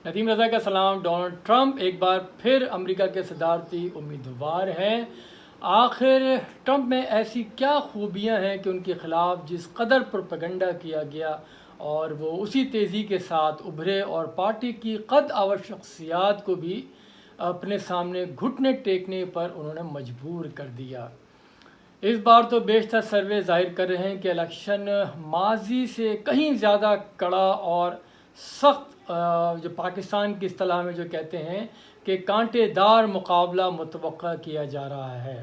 ندیم رضا کا سلام۔ Donald Trump ایک بار پھر امریکہ کے صدارتی امیدوار ہیں۔ آخر ٹرمپ میں ایسی کیا خوبیاں ہیں کہ ان کے خلاف جس قدر پروپیگنڈا کیا گیا اور وہ اسی تیزی کے ساتھ ابھرے اور پارٹی کی قد آور شخصیات کو بھی اپنے سامنے گھٹنے ٹیکنے پر انہوں نے مجبور کر دیا۔ اس بار تو بیشتر سروے ظاہر کر رہے ہیں کہ الیکشن ماضی سے کہیں زیادہ کڑا اور سخت، جو پاکستان کی اصطلاح میں جو کہتے ہیں کہ کانٹے دار مقابلہ متوقع کیا جا رہا ہے۔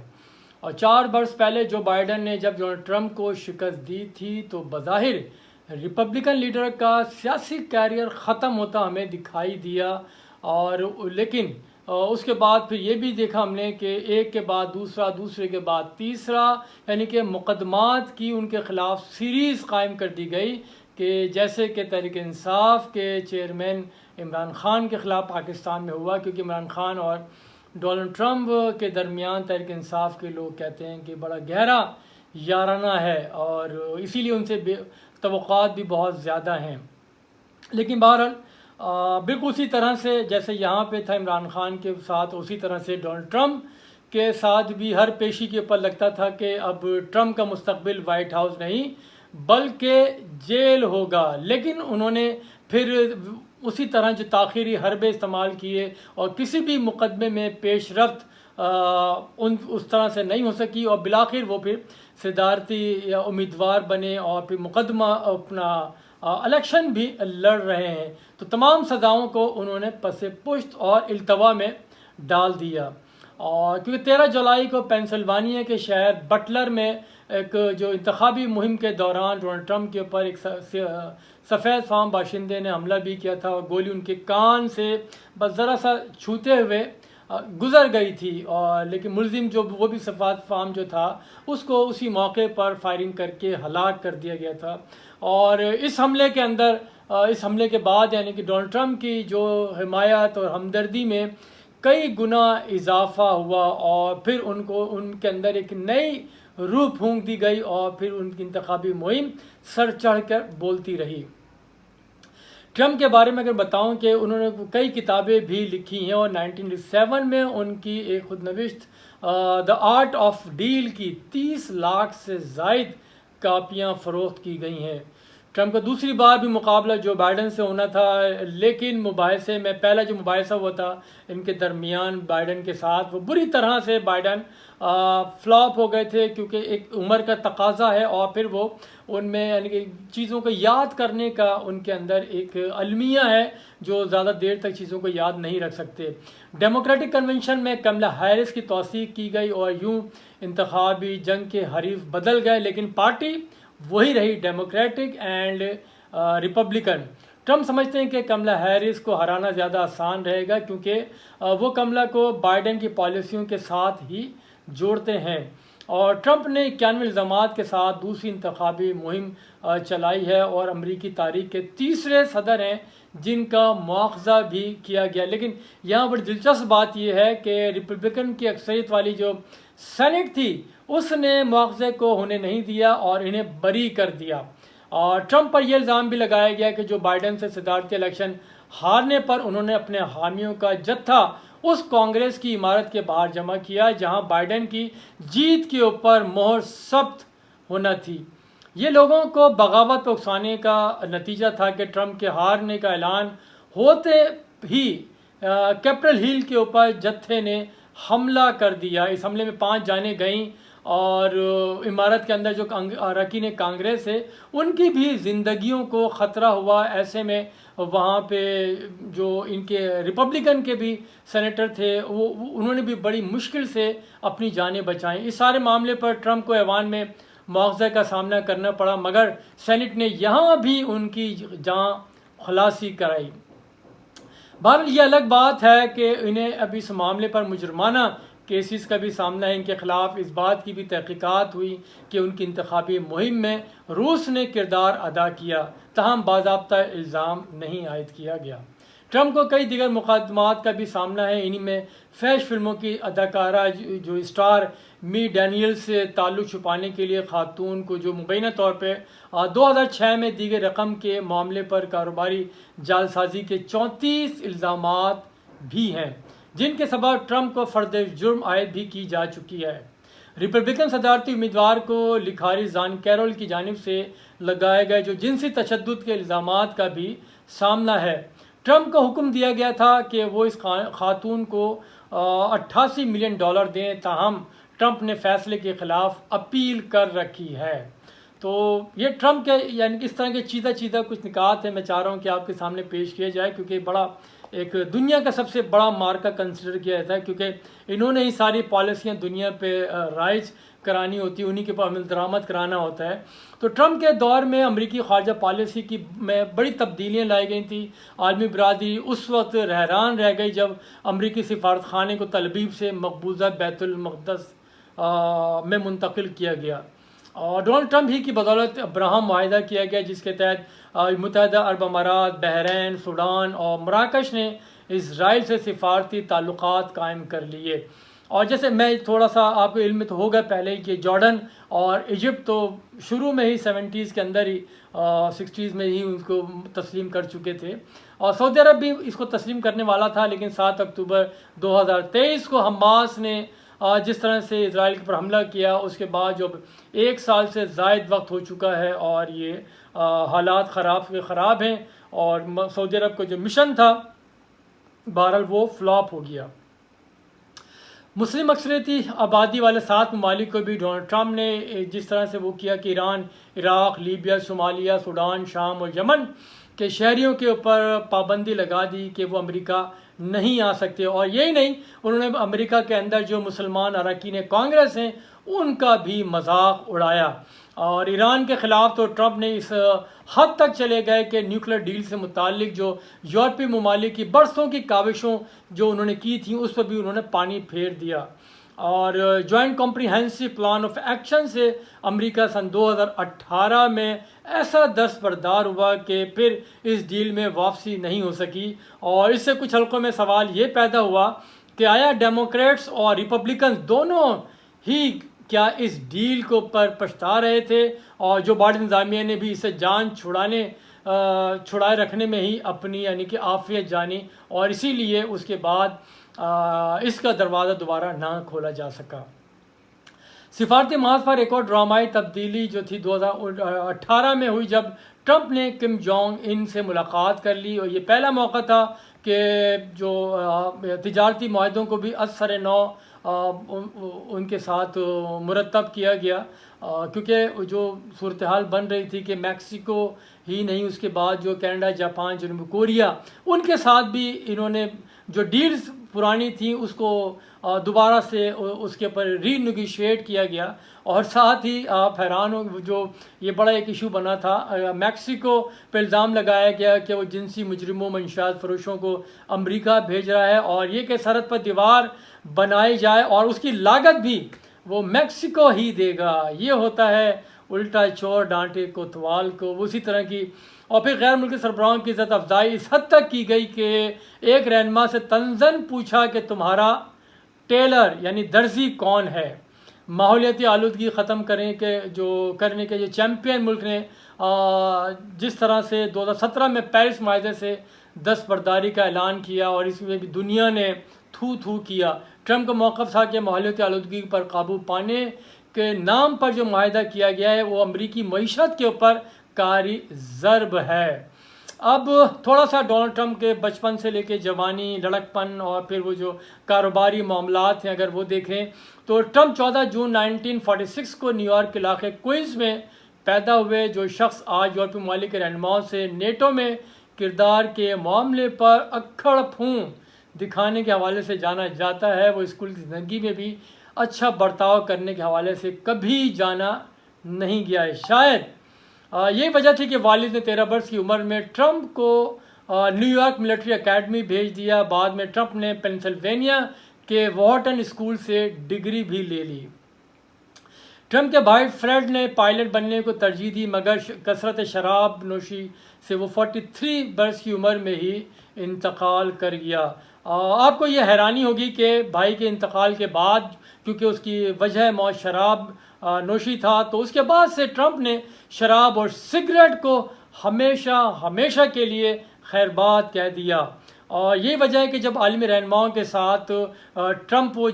اور 4 برس پہلے جو بائیڈن نے جب ڈونلڈ ٹرمپ کو شکست دی تھی تو بظاہر ریپبلکن لیڈر کا سیاسی کیریئر ختم ہوتا ہمیں دکھائی دیا، اور لیکن اس کے بعد پھر یہ بھی دیکھا ہم نے کہ ایک کے بعد دوسرا، دوسرے کے بعد تیسرا، یعنی کہ مقدمات کی ان کے خلاف سیریز قائم کر دی گئی، کہ جیسے کہ تحریک انصاف کے چیئرمین عمران خان کے خلاف پاکستان میں ہوا، کیونکہ عمران خان اور ڈونلڈ ٹرمپ کے درمیان تحریک انصاف کے لوگ کہتے ہیں کہ بڑا گہرا یارانہ ہے اور اسی لیے ان سے توقعات بھی بہت زیادہ ہیں۔ لیکن بہرحال بالکل اسی طرح سے جیسے یہاں پہ تھا عمران خان کے ساتھ، اسی طرح سے ڈونلڈ ٹرمپ کے ساتھ بھی ہر پیشی کے اوپر لگتا تھا کہ اب ٹرمپ کا مستقبل وائٹ ہاؤس نہیں بلکہ جیل ہوگا۔ لیکن انہوں نے پھر اسی طرح جو تاخیری حربے استعمال کیے اور کسی بھی مقدمے میں پیش رفت اس طرح سے نہیں ہو سکی، اور بالآخر وہ پھر صدارتی امیدوار بنے اور پھر مقدمہ اپنا الیکشن بھی لڑ رہے ہیں۔ تو تمام سزاؤں کو انہوں نے پس پشت اور التوا میں ڈال دیا، اور کیونکہ 13 جولائی کو پینسلوانیا کے شہر بٹلر میں ایک جو انتخابی مہم کے دوران ڈونلڈ ٹرمپ کے اوپر ایک سفید فام باشندے نے حملہ بھی کیا تھا، اور گولی ان کے کان سے بس ذرا سا چھوتے ہوئے گزر گئی تھی، اور لیکن ملزم جو وہ بھی سفید فام جو تھا اس کو اسی موقع پر فائرنگ کر کے ہلاک کر دیا گیا تھا۔ اور اس حملے کے بعد یعنی کہ ڈونلڈ ٹرمپ کی جو حمایت اور ہمدردی میں کئی گنا اضافہ ہوا، اور پھر ان کے اندر ایک نئی روح پھونک دی گئی، اور پھر ان کی انتخابی مہم سر چڑھ کر بولتی رہی۔ ٹرمپ کے بارے میں اگر بتاؤں کہ انہوں نے کئی کتابیں بھی لکھی ہیں، اور 1907 میں ان کی ایک خود نوشت دا آرٹ آف ڈیل کی 30 لاکھ سے زائد کاپیاں فروخت کی گئی ہیں۔ ٹرمپ کا دوسری بار بھی مقابلہ جو بائیڈن سے ہونا تھا، لیکن مباحثے میں پہلا جو مباحثہ ہوا تھا ان کے درمیان بائیڈن کے ساتھ، وہ بری طرح سے بائیڈن فلاپ ہو گئے تھے، کیونکہ ایک عمر کا تقاضا ہے، اور پھر وہ ان میں یعنی کہ چیزوں کو یاد کرنے کا ان کے اندر ایک المیہ ہے جو زیادہ دیر تک چیزوں کو یاد نہیں رکھ سکتے۔ ڈیموکریٹک کنونشن میں کملا ہیرس کی توثیق کی گئی، اور یوں انتخابی جنگ کے حریف بدل گئے، لیکن پارٹی وہی رہی، ڈیموکریٹک اینڈ ریپبلکن۔ ٹرمپ سمجھتے ہیں کہ کملا ہیرس کو ہرانا زیادہ آسان رہے گا، کیونکہ وہ کملا کو بائیڈن کی پالیسیوں کے ساتھ ہی جوڑتے ہیں، اور ٹرمپ نے 91 الزامات کے ساتھ دوسری انتخابی مہم چلائی ہے، اور امریکی تاریخ کے تیسرے صدر ہیں جن کا مواخذہ بھی کیا گیا۔ لیکن یہاں بڑی دلچسپ بات یہ ہے کہ ریپبلکن کی اکثریت والی جو سینٹ تھی اس نے مواخذے کو ہونے نہیں دیا اور انہیں بری کر دیا، اور ٹرمپ پر یہ الزام بھی لگایا گیا کہ جو بائیڈن سے صدارتی الیکشن ہارنے پر انہوں نے اپنے حامیوں کا جتھا اس کانگریس کی عمارت کے باہر جمع کیا جہاں بائیڈن کی جیت کے اوپر مہر ثبت ہونا تھی۔ یہ لوگوں کو بغاوت پر اکسانے کا نتیجہ تھا کہ ٹرمپ کے ہارنے کا اعلان ہوتے ہی کیپٹل ہل کے اوپر جتھے نے حملہ کر دیا۔ اس حملے میں 5 جانیں گئیں، اور عمارت کے اندر جو اراکین کانگریس ہے ان کی بھی زندگیوں کو خطرہ ہوا۔ ایسے میں وہاں پہ جو ان کے ریپبلکن کے بھی سینیٹر تھے انہوں نے بھی بڑی مشکل سے اپنی جانیں بچائیں۔ اس سارے معاملے پر ٹرمپ کو ایوان میں مواخذہ کا سامنا کرنا پڑا، مگر سینٹ نے یہاں بھی ان کی جان خلاصی کرائی۔ بہرحال یہ الگ بات ہے کہ انہیں اب اس معاملے پر مجرمانہ کیسز کا بھی سامنا ہے۔ ان کے خلاف اس بات کی بھی تحقیقات ہوئی کہ ان کی انتخابی مہم میں روس نے کردار ادا کیا، تاہم باضابطہ الزام نہیں عائد کیا گیا۔ ٹرمپ کو کئی دیگر مقدمات کا بھی سامنا ہے، انہی میں فیش فلموں کی اداکارہ جو اسٹار می ڈینیل سے تعلق چھپانے کے لیے خاتون کو جو مبینہ طور پہ 2006 میں دی گئی رقم کے معاملے پر کاروباری جعلسازی کے 34 الزامات بھی ہیں، جن کے سبب ٹرمپ کو فرد جرم عائد بھی کی جا چکی ہے۔ ریپبلکن صدارتی امیدوار کو لکھاری جان کیرول کی جانب سے لگائے گئے جو جنسی تشدد کے الزامات کا بھی سامنا ہے۔ ٹرمپ کو حکم دیا گیا تھا کہ وہ اس خاتون کو $88 ملین دیں، تاہم ٹرمپ نے فیصلے کے خلاف اپیل کر رکھی ہے۔ تو یہ ٹرمپ کے یعنی کہ اس طرح کے چیدہ کچھ نکات ہیں، میں چاہ رہا ہوں کہ آپ کے سامنے پیش کیا جائے، کیونکہ بڑا ایک دنیا کا سب سے بڑا مارکا کنسیڈر کیا جاتا ہے، کیونکہ انہوں نے ہی ساری پالیسیاں دنیا پہ رائج کرانی ہوتی ہیں، انہی کے پاس عمل درآمد کرانا ہوتا ہے۔ تو ٹرمپ کے دور میں امریکی خارجہ پالیسی کی میں بڑی تبدیلیاں لائی گئی تھیں۔ عالمی برادری اس وقت حیران رہ گئی جب امریکی سفارت خانے کو تل ابیب سے مقبوضہ بیت المقدس میں منتقل کیا گیا، اور ڈونلڈ ٹرمپ ہی کی بدولت ابراہم معاہدہ کیا گیا، جس کے تحت متحدہ عرب امارات، بحرین، سوڈان اور مراکش نے اسرائیل سے سفارتی تعلقات قائم کر لیے۔ اور جیسے میں تھوڑا سا آپ کو علم تو ہوگا پہلے ہی کہ جارڈن اور ایجپٹ تو شروع میں ہی 70s کے اندر ہی 60s میں ہی اس کو تسلیم کر چکے تھے، اور سعودی عرب بھی اس کو تسلیم کرنے والا تھا، لیکن 7 اکتوبر 2023 کو حماس نے جس طرح سے اسرائیل پر حملہ کیا، اس کے بعد جو 1 سال سے زائد وقت ہو چکا ہے اور یہ حالات خراب ہیں، اور سعودی عرب کو جو مشن تھا بہرحال وہ فلاپ ہو گیا۔ مسلم اکثریتی آبادی والے 7 ممالک کو بھی ڈونلڈ ٹرمپ نے جس طرح سے وہ کیا کہ Iran, Iraq, Libya, Somalia, Sudan, شام اور یمن کے شہریوں کے اوپر پابندی لگا دی کہ وہ امریکہ نہیں آ سکتے، اور یہی نہیں، انہوں نے امریکہ کے اندر جو مسلمان اراکین کانگریس ہیں ان کا بھی مذاق اڑایا۔ اور ایران کے خلاف تو ٹرمپ نے اس حد تک چلے گئے کہ نیوکلیر ڈیل سے متعلق جو یورپی ممالک کی برسوں کی کاوشوں جو انہوں نے کی تھیں اس پر بھی انہوں نے پانی پھیر دیا، اور joint comprehensive plan of action سے امریکہ سن 2018 میں ایسا دستبردار ہوا کہ پھر اس ڈیل میں واپسی نہیں ہو سکی، اور اس سے کچھ حلقوں میں سوال یہ پیدا ہوا کہ آیا ڈیموکریٹس اور ریپبلکنز دونوں ہی کیا اس ڈیل کو پر پچھتا رہے تھے، اور جو بائیڈن انتظامیہ نے بھی اسے جان چھڑائے رکھنے میں ہی اپنی یعنی کہ عافیت جانی، اور اسی لیے اس کے بعد اس کا دروازہ دوبارہ نہ کھولا جا سکا۔ سفارتی محاذ پر ایک اور ڈرامائی تبدیلی جو تھی 2018 میں ہوئی، جب ٹرمپ نے کم جونگ ان سے ملاقات کر لی، اور یہ پہلا موقع تھا کہ جو تجارتی معاہدوں کو بھی از سر نو ان کے ساتھ مرتب کیا گیا، کیونکہ جو صورتحال بن رہی تھی کہ میکسیکو ہی نہیں، اس کے بعد جو کینیڈا، جاپان، جنوبی کوریا، ان کے ساتھ بھی انہوں نے جو ڈیلز پرانی تھیں اس کو دوبارہ سے اس کے اوپر ری نیگوشیٹ کیا گیا، اور ساتھ ہی آپ حیران ہو جو یہ بڑا ایک ایشو بنا تھا، میکسیکو پہ الزام لگایا گیا کہ وہ جنسی مجرموں، منشیات فروشوں کو امریکہ بھیج رہا ہے، اور یہ کہ سرحد پر دیوار بنائی جائے اور اس کی لاگت بھی وہ میکسیکو ہی دے گا۔ یہ ہوتا ہے الٹا چور ڈانٹے کوتوال کو، اسی طرح کی۔ اور پھر غیر ملکی سربراہوں کی عزت افزائی اس حد تک کی گئی کہ ایک رہنما سے طنزاً پوچھا کہ تمہارا ٹیلر یعنی درزی کون ہے۔ ماحولیاتی آلودگی ختم کرنے کے جو چیمپئن ملک نے جس طرح سے 2017 میں پیرس معاہدے سے دستبرداری کا اعلان کیا، اور اس میں بھی دنیا نے تھو کیا۔ ٹرمپ کا موقف تھا کہ ماحولیاتی آلودگی پر قابو پانے کے نام پر جو معاہدہ کیا گیا ہے وہ امریکی معیشت کے اوپر کاری ضرب ہے۔ اب تھوڑا سا ڈونلڈ ٹرمپ کے بچپن سے لے کے جوانی، لڑکپن، اور پھر وہ جو کاروباری معاملات ہیں اگر وہ دیکھیں تو ٹرمپ 14 جون 1946 کو نیو یارک کے علاقے کوئنز میں پیدا ہوئے۔ جو شخص آج یورپی ممالک کے رہنماؤں سے نیٹو میں کردار کے معاملے پر اکھڑ پھون دکھانے کے حوالے سے جانا جاتا ہے، وہ اسکول کی زندگی میں بھی اچھا برتاؤ کرنے کے حوالے سے کبھی جانا نہیں گیا ہے۔ شاید یہی وجہ تھی کہ والد نے 13 برس کی عمر میں ٹرمپ کو نیو یارک ملٹری اکیڈمی بھیج دیا۔ بعد میں ٹرمپ نے پینسلوینیا کے وارٹن اسکول سے ڈگری بھی لے لی۔ ٹرمپ کے بھائی فریڈ نے پائلٹ بننے کو ترجیح دی، مگر کثرت شراب نوشی سے وہ 43 برس کی عمر میں ہی انتقال کر گیا۔ آپ کو یہ حیرانی ہوگی کہ بھائی کے انتقال کے بعد، کیونکہ اس کی وجہ موت شراب نوشی تھا، تو اس کے بعد سے ٹرمپ نے شراب اور سگریٹ کو ہمیشہ کے لیے خیرباد کہہ دیا۔ اور یہ وجہ ہے کہ جب عالمی رہنماؤں کے ساتھ ٹرمپ وہ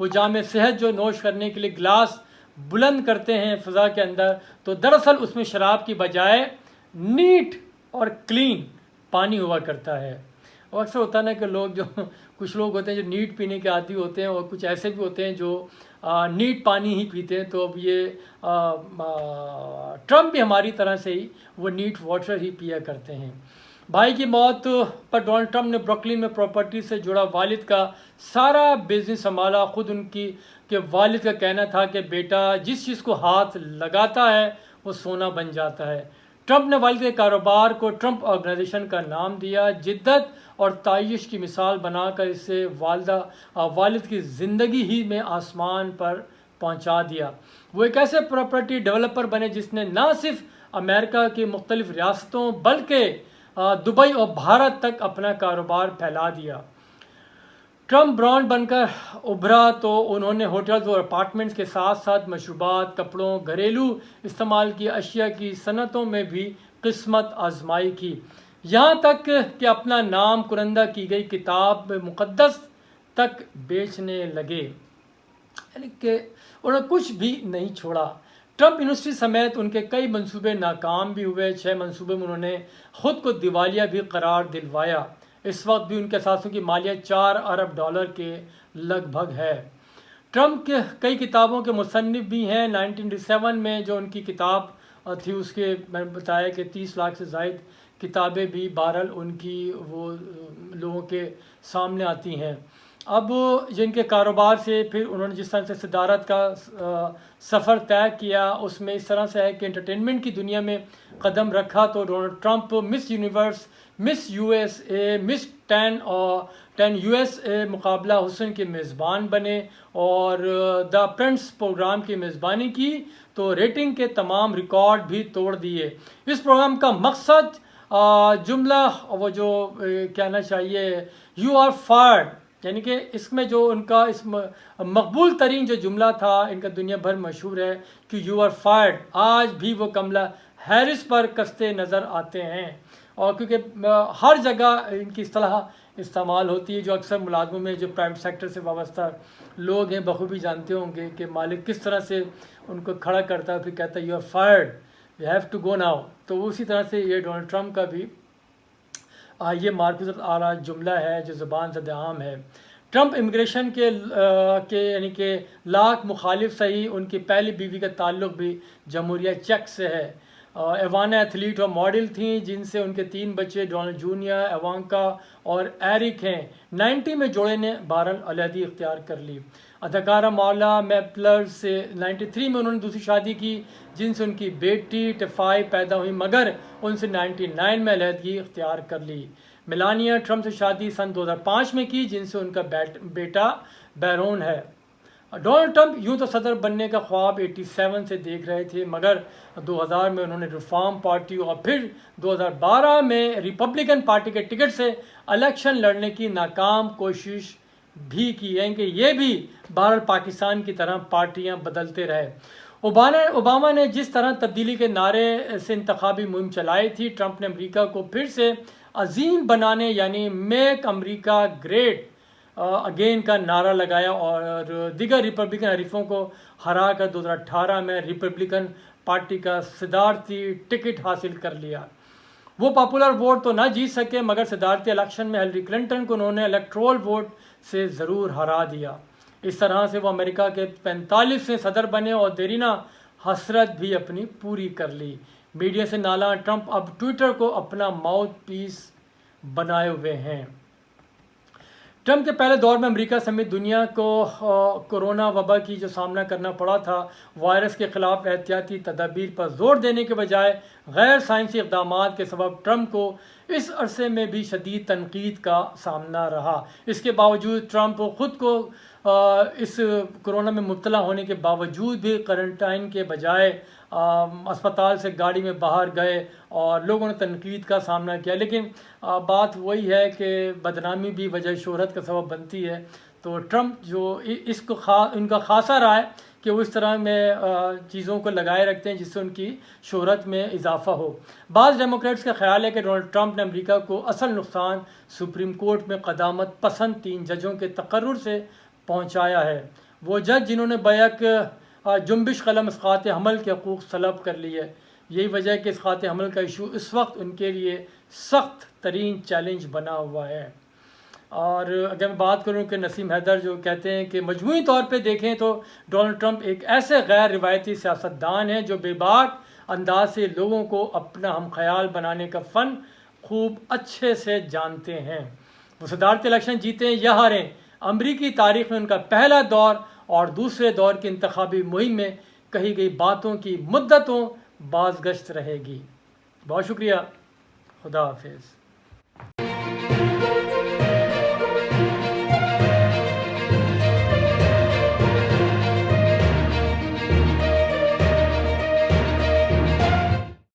جام صحت جو نوش کرنے کے لیے گلاس بلند کرتے ہیں فضا کے اندر، تو دراصل اس میں شراب کی بجائے نیٹ اور کلین پانی ہوا کرتا ہے۔ اور اکثر ہوتا ہے نا کہ کچھ لوگ ہوتے ہیں جو نیٹ پینے کے عادی ہوتے ہیں، اور کچھ ایسے بھی ہوتے ہیں جو نیٹ پانی ہی پیتے ہیں۔ تو اب یہ ٹرمپ بھی ہماری طرح سے ہی وہ نیٹ واٹر ہی پیا کرتے ہیں۔ بھائی کی موت پر ڈونلڈ ٹرمپ نے بروکلن میں پراپرٹی سے جڑا والد کا سارا بزنس سنبھالا۔ خود ان کے والد کا کہنا تھا کہ بیٹا جس چیز کو ہاتھ لگاتا ہے وہ سونا بن جاتا ہے۔ ٹرمپ نے والد کے کاروبار کو ٹرمپ آرگنائزیشن کا نام دیا، جدت اور تعیش کی مثال بنا کر اسے والد کی زندگی ہی میں آسمان پر پہنچا دیا۔ وہ ایک ایسے پراپرٹی ڈیولپر بنے جس نے نہ صرف امریکہ کی مختلف ریاستوں بلکہ دبئی اور بھارت تک اپنا کاروبار پھیلا دیا۔ ٹرمپ برانڈ بن کر ابھرا تو انہوں نے ہوٹلز اور اپارٹمنٹس کے ساتھ ساتھ مشروبات، کپڑوں، گھریلو استعمال کی اشیاء کی صنعتوں میں بھی قسمت آزمائی کی، یہاں تک کہ اپنا نام کنندہ کی گئی کتاب مقدس تک بیچنے لگے، یعنی کہ انہوں نے کچھ بھی نہیں چھوڑا۔ ٹرمپ یونیورسٹی سمیت ان کے کئی منصوبے ناکام بھی ہوئے۔ 6 منصوبے میں انہوں نے خود کو دیوالیہ بھی قرار دلوایا۔ اس وقت بھی ان کے اثاثوں کی مالیت $4 ارب کے لگ بھگ ہے۔ ٹرمپ کے کئی کتابوں کے مصنف بھی ہیں۔ 1987 میں جو ان کی کتاب تھی، اس کے میں نے بتایا کہ 30 لاکھ سے زائد کتابیں بھی بہرحال ان کی وہ لوگوں کے سامنے آتی ہیں۔ اب جن کے کاروبار سے پھر انہوں نے جس طرح سے صدارت کا سفر طے کیا، اس میں اس طرح سے ہے کہ انٹرٹینمنٹ کی دنیا میں قدم رکھا تو ڈونلڈ ٹرمپ مس یونیورس، مس USA، مس 10 USA مقابلہ حسن کے میزبان بنے اور دا پرنس پروگرام کی میزبانی کی تو ریٹنگ کے تمام ریکارڈ بھی توڑ دیے۔ اس پروگرام کا مقصد جملہ وہ جو کہنا چاہیے یو آر فائرڈ، یعنی کہ اس میں جو ان کا اس مقبول ترین جو جملہ تھا، ان کا دنیا بھر مشہور ہے کہ یو آر فائرڈ، آج بھی وہ کملا ہیرس پر کستے نظر آتے ہیں۔ اور کیونکہ ہر جگہ ان کی اصطلاح استعمال ہوتی ہے، جو اکثر ملازموں میں جو پرائیویٹ سیکٹر سے وابستہ لوگ ہیں بخوبی جانتے ہوں گے کہ مالک کس طرح سے ان کو کھڑا کرتا ہے، پھر کہتا ہے you are fired, you have to go now. تو اسی طرح سے یہ ڈونلڈ ٹرمپ کا بھی یہ مارکوس اعلیٰ جملہ ہے جو زبان زد عام ہے۔ ٹرمپ امیگریشن کے یعنی کہ لاکھ مخالف صحیح، ان کی پہلی بیوی کا تعلق بھی جمہوریہ چیک سے ہے۔ ایوانا ایتھلیٹ اور ماڈل تھیں جن سے ان کے 3 بچے ڈونلڈ جونیئر، ایوانکا اور ایرک ہیں۔ 90 میں جوڑے نے بہرحال علیحدگی اختیار کر لی۔ اداکارہ مالا میپلر سے 93 میں انہوں نے دوسری شادی کی جن سے ان کی بیٹی ٹفائی پیدا ہوئی، مگر ان سے 99 میں علیحدگی اختیار کر لی۔ میلانیا ٹرمپ سے شادی سن 2005 میں کی جن سے ان کا بیٹا بیرون ہے۔ ڈونلڈ ٹرمپ یوں تو صدر بننے کا خواب 87 سے دیکھ رہے تھے، مگر 2000 میں انہوں نے ریفارم پارٹی اور پھر 2012 میں ریپبلکن پارٹی کے ٹکٹ سے الیکشن لڑنے کی ناکام کوشش بھی کی ہے کہ یہ بھی بہرحال پاکستان کی طرح پارٹیاں بدلتے رہے۔ اوباما نے جس طرح تبدیلی کے نعرے سے انتخابی مہم چلائی تھی، ٹرمپ نے امریکہ کو پھر سے عظیم بنانے یعنی میک امریکہ گریٹ اگین کا نعرہ لگایا اور دیگر ریپبلکن حریفوں کو ہرا کر 2018 میں ریپبلکن پارٹی کا صدارتی ٹکٹ حاصل کر لیا۔ وہ پاپولر ووٹ تو نہ جیت سکے، مگر صدارتی الیکشن میں ہیلری کلنٹن کو انہوں نے الیکٹرول ووٹ سے ضرور ہرا دیا۔ اس طرح سے وہ امریکہ کے 45ویں صدر بنے اور دیرینہ حسرت بھی اپنی پوری کر لی۔ میڈیا سے نالاں ٹرمپ اب ٹویٹر کو اپنا ماؤتھ پیس بنائے ہوئے ہیں۔ ٹرمپ کے پہلے دور میں امریکہ سمیت دنیا کو کورونا وبا کی جو سامنا کرنا پڑا تھا، وائرس کے خلاف احتیاطی تدابیر پر زور دینے کے بجائے غیر سائنسی اقدامات کے سبب ٹرمپ کو اس عرصے میں بھی شدید تنقید کا سامنا رہا۔ اس کے باوجود ٹرمپ خود کو اس کورونا میں مبتلا ہونے کے باوجود بھی کوارنٹائن کے بجائے اسپتال سے گاڑی میں باہر گئے اور لوگوں نے تنقید کا سامنا کیا، لیکن بات وہی ہے کہ بدنامی بھی وجہ شہرت کا سبب بنتی ہے۔ تو ٹرمپ جو اس کو ان کا خاصا رہا ہے کہ وہ اس طرح میں چیزوں کو لگائے رکھتے ہیں جس سے ان کی شہرت میں اضافہ ہو۔ بعض ڈیموکریٹس کا خیال ہے کہ ڈونلڈ ٹرمپ نے امریکہ کو اصل نقصان سپریم کورٹ میں قدامت پسند 3 ججوں کے تقرر سے پہنچایا ہے۔ وہ جج جنہوں نے بیک جنبش قلم اسقاط حمل کے حقوق سلب کر لی ہے۔ یہی وجہ ہے کہ اسقاط حمل کا ایشو اس وقت ان کے لیے سخت ترین چیلنج بنا ہوا ہے۔ اور اگر میں بات کروں کہ نسیم حیدر جو کہتے ہیں کہ مجموعی طور پہ دیکھیں تو ڈونلڈ ٹرمپ ایک ایسے غیر روایتی سیاستدان ہیں جو بے باک انداز سے لوگوں کو اپنا ہم خیال بنانے کا فن خوب اچھے سے جانتے ہیں۔ وہ صدارتی الیکشن جیتیں یا ہاریں، امریکی تاریخ میں ان کا پہلا دور اور دوسرے دور کی انتخابی مہم میں کہی گئی باتوں کی مدتوں بازگشت رہے گی۔ بہت شکریہ، خدا حافظ۔